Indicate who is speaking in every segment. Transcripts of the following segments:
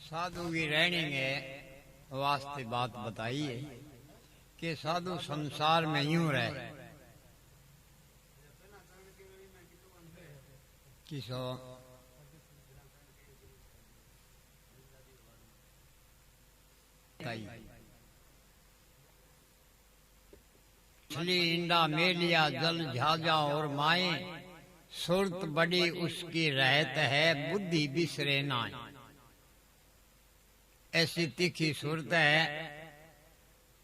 Speaker 1: साधु की रहने के वास्ते बात बताई है कि साधु संसार में यूं रहे किसो मछली इंडा मेलिया जल झाजा और माए सुरत बड़ी उसकी रहत है बुद्धि बिसरे ना। ऐसी तीखी सूरत है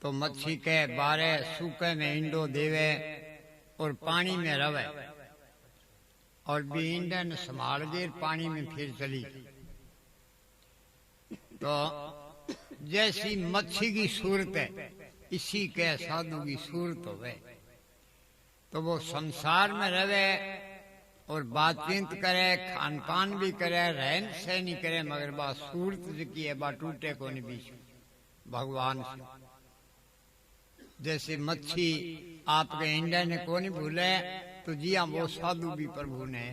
Speaker 1: तो मच्छी के बारे सूखे में इंडो देवे और पानी में रवे और भी इंडा ने संभाल दे पानी में फिर चली। तो जैसी मच्छी की सूरत है इसी के साधु की सूरत होवे तो वो संसार में रवे और बातचीत करे खान पान भी करे रहन सहन ही करे मगर बा सूरत की है बा टूटे को नहीं बीच भगवान से। जैसे मच्छी आपके इंडिया ने को नहीं भूले तो जिया वो साधु भी प्रभु ने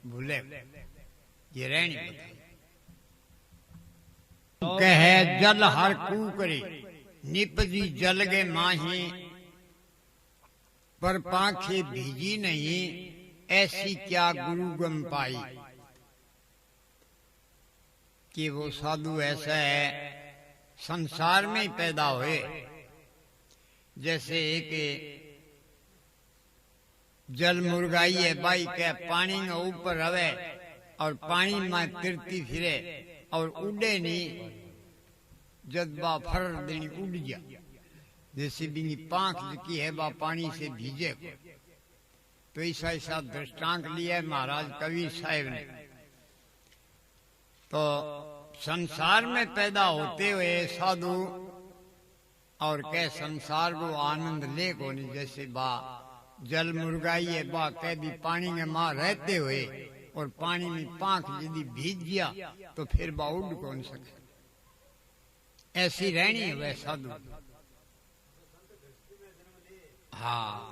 Speaker 1: भूले ये रहनी बताई। कहे जल हर कू करे निपजी जल गे माही पर पाखे भीजी नहीं ऐसी क्या गुरु गम पाई। कि वो साधु ऐसा है संसार में ही पैदा हुए जैसे एक जल मुर्गाई है बाई के पानी में ऊपर रवे और पानी में तिरती फिरे और उड़े नहीं जज्बा फर देनी उड़ जा जैसे बिनी पांख की है बा पानी से भीजे तो ऐसा ऐसा दृष्टांत लिया महाराज कवि साहेब ने। तो संसार में पैदा होते हुए साधु और के संसार को आनंद ले को नहीं जैसे बा जल मुर्गाई है बा के भी पानी में मां रहते हुए और पानी में पांख यदि भीज गया तो फिर बा उड़ कौन सके ऐसी रहनी है वह साधु। हाँ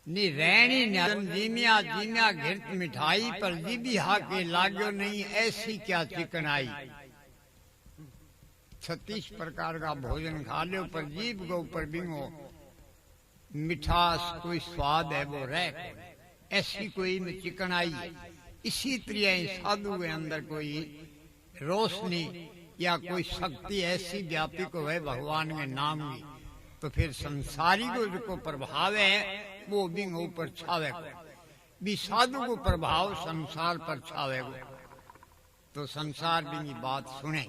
Speaker 1: नी रहनी जीमिया जीमिया घिरत मिठाई पर जीबी हाके लागो नहीं ऐसी क्या चिकनाई। 36 प्रकार का भोजन खा लो पर जीभ के ऊपर बिंगो मिठास कोई स्वाद है वो रह ऐसी कोई में चिकनाई। इसी तरह साधु के अंदर कोई रोशनी या कोई शक्ति ऐसी व्यापक है भगवान के नाम की तो फिर संसारी को जो प्रभाव है वो बिंग ऊपर छावे को भी साधु को प्रभाव संसार पर छावे को तो संसार बिंगी बात सुने।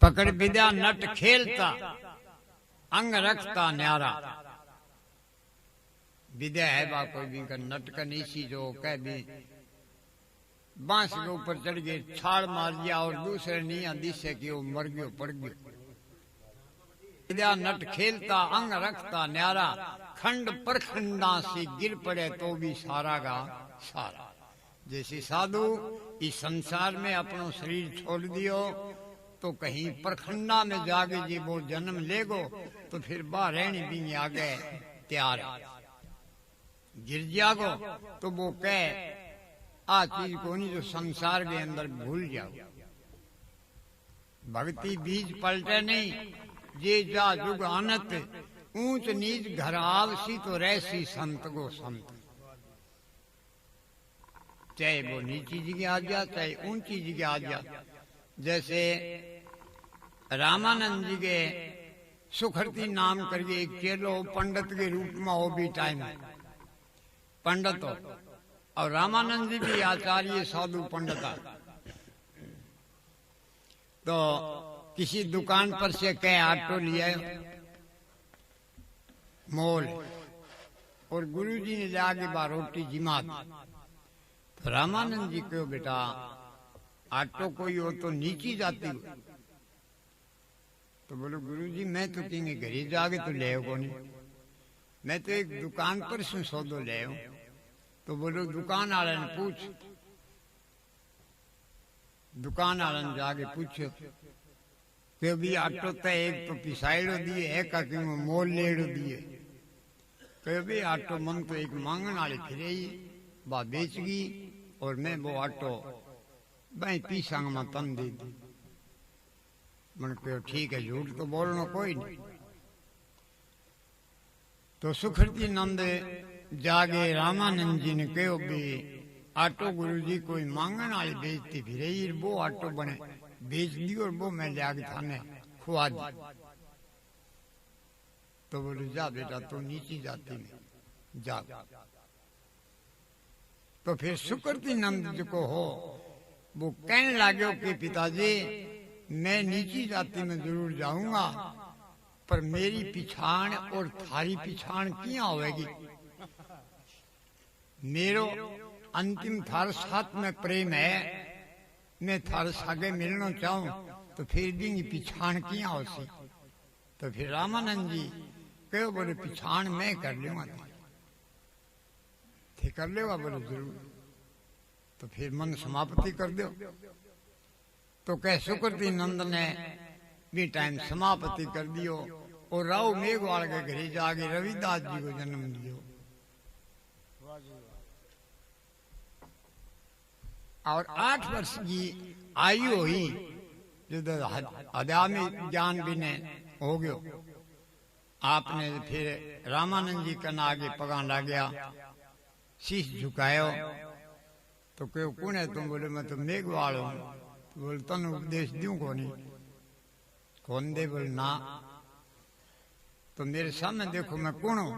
Speaker 1: पकड़ विद्या नट खेलता अंग रखता न्यारा। विद्या है बा कोई भी का नट का नीसी जो कह भी बांस के ऊपर चढ़ गए छाड़ मार दिया और दूसरे नहीं दिशे कि वो मर गयो पड़ गयो। विद्या नट खेलता अंग रखता न्यारा खंड परखंडा से गिर पड़े तो भी सारा का सारा। जैसे साधु इस संसार में अपनो शरीर छोड़ दियो तो कहीं परखंडा में जाके जी वो जन्म लेगो तो फिर बा रहनी भी आगे तैयार गिर जागो तो वो कह आ चीज को नहीं जो संसार के अंदर भूल जाओ। भक्ति बीज पलटे नहीं जे जा जुग आनत ऊंच नीच घर आवसी तो रहसी संत को संत। चाहे वो नीची जगह आ जा चाहे ऊंची जगह आ जा। जैसे रामानंद जी के सुखरती नाम करके एक चेलो पंडित के रूप में हो भी टाइम पंडित हो और रामानंद जी भी आचार्य साधु पंडित। तो किसी दुकान पर से कह आटो लिया मोल और गुरुजी ने जाके बा रोटी जिमा दी। तो रामानंद जी को बेटा आटो कोई हो तो नीची जाती हो तो बोलो गुरुजी मैं तो कहेंगे घर ही जाके तो ले को नहीं मैं तो एक दुकान पर से सौदो ले हूं। तो बोलो दुकान वाले ने पूछ दुकान वाले ने जाके पूछो कि भी आटो तो एक तो पिसाइडो दिए एक मोल लेड़ो दिए कहे भी आटो मन तो एक मांगन वाले फिरे ही बा बेच गई और मैं वो आटो भाई पीसांग में तन दे दी। मन कहो ठीक है, झूठ तो बोलना कोई नहीं। तो सुकृति नंद जागे रामानंद जी ने कहो भी आटो गुरु जी कोई मांगन वाली बेचती फिर वो आटो बने बेच दी और वो मैं जाके थाने खुआ दी। तो बोले जा बेटा तू नीची जाति में जा। तो फिर सुकृति नंद जी को हो वो कहने लगे कि पिताजी मैं नीची जाति में जरूर जाऊंगा, पर मेरी पिछाण और थारी पिछाण क्या होगी। मेरो अंतिम थार साथ में प्रेम है, मैं थार सागे मिलना चाहूं तो फिर भी पिछाण क्या हो सी। तो फिर रामानंद जी कहो बोले पिछाण मैं कर लूंगा, थे कर लेगा बोले जरूर। तो फिर मन समाप्ति कर दो। तो कह सुकृति नंद ने भी टाइम समाप्ति कर दियो और राव मेघवाल के घरे जाके रविदास जी को जन्म दियो। और 8 वर्ष की आयु हुई जो आध्यात्मिक ज्ञान भी ने हो गयो। आपने फिर रामानंद जी का आगे पगान ला गया, शीश झुकायो। तो क्यों कौन है तुम? बोले मैं तो मेघवाल हूं। तो बोले तन उपदेश दूं कौन दे? बोले ना। तो मेरे सामने देखो मैं कौन हूं।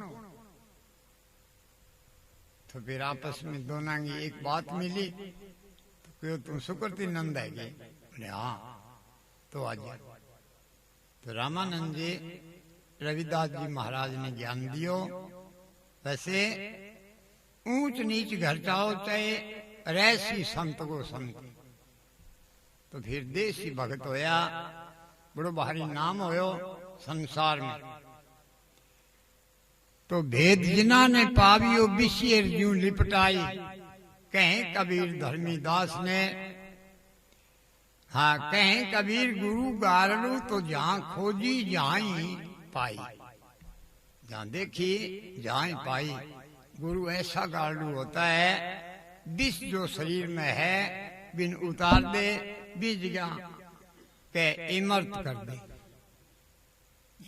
Speaker 1: तो फिर आपस में दोनों की एक बात मिली। तो क्यों तुम सुकृति नंद है? बोले हाँ। तो आ जाए। तो रामानंद जी रविदास जी महाराज ने ज्ञान दियो। वैसे ऊंच नीच घर चाहो चाहे रहसी संत को संत। तो फिर देसी भगत होया, बड़ो भारी नाम होयो संसार में। तो भेद जिना ने पावियो बिशेर जू लिपटाई, कहें कबीर धर्मी दास ने। हाँ कहें कबीर गुरु गारलू तो जहां खोजी जहां ही पाई। जहां देखी जहां ही पाई। गुरु ऐसा गारलू होता है, विष जो शरीर में है बिन उतार दे बीज गया के इमर्त कर दे।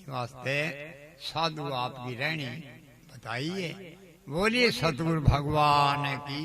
Speaker 1: वास्ते साधु आपकी रहनी बताइए। बोलिए सतगुरु भगवान की।